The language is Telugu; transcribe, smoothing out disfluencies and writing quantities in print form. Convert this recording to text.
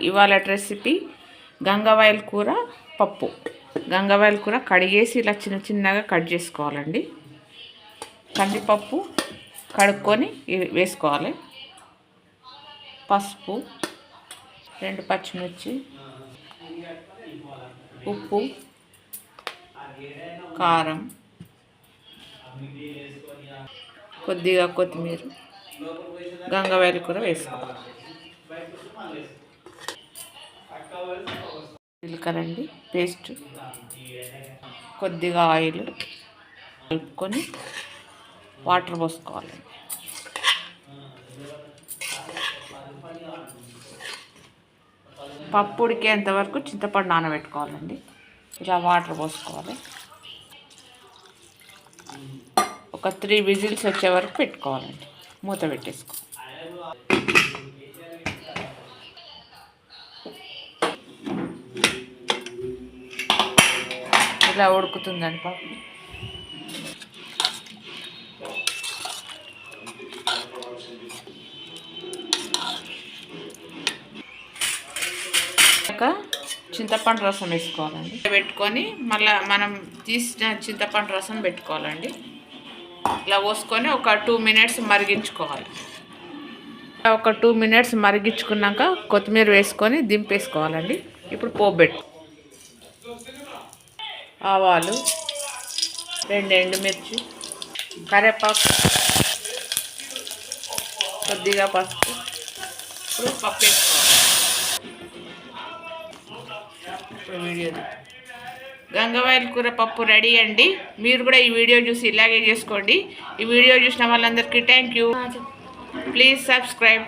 ఇవాళ రెసిపీ గంగవాయల కూర పప్పు. గంగవాయల కూర కడిగేసి ఇలా చిన్న చిన్నగా కట్ చేసుకోవాలండి. కందిపప్పు కడుక్కొని వేసుకోవాలి. పసుపు, 2 పచ్చిమిర్చి, ఉప్పు, కారం, కొద్దిగా కొత్తిమీర, గంగవాయల కూర వేసుకోవాలి. జీలకర్రండి పేస్ట్, కొద్దిగా ఆయిల్ కలుపుకొని వాటర్ పోసుకోవాలి. పప్పు ఉడికేంత వరకు చింతపండు నానబెట్టుకోవాలండి. ఇలా వాటర్ పోసుకోవాలి. ఒక 3 విజిల్స్ వచ్చే వరకు పెట్టుకోవాలండి. మూత పెట్టేసుకోవాలి. ఇలా ఉడుకుతుందండి పప్పు. చింతపండు రసం వేసుకోవాలండి. పెట్టుకొని మళ్ళీ మనం తీసిన చింతపండు రసం పెట్టుకోవాలండి. ఇలా పోసుకొని ఒక 2 మినిట్స్ మరిగించుకోవాలి. ఒక 2 మినిట్స్ మరిగించుకున్నాక కొత్తిమీర వేసుకొని దింపేసుకోవాలండి. ఇప్పుడు పోబెట్టు ఆవాలు, 2 ఎండుమిర్చి, కరివేపాకు, కొద్దిగా పసుపు. ఇప్పుడు పప్పు వేసుకోవాలి. ఇప్పుడు వీడియో గంగవాయల కూర పప్పు రెడీ అండి. మీరు కూడా ఈ వీడియో చూసి ఇలాగే చేసుకోండి. ఈ వీడియో చూసిన వాళ్ళందరికీ థ్యాంక్ యూ. Please subscribe.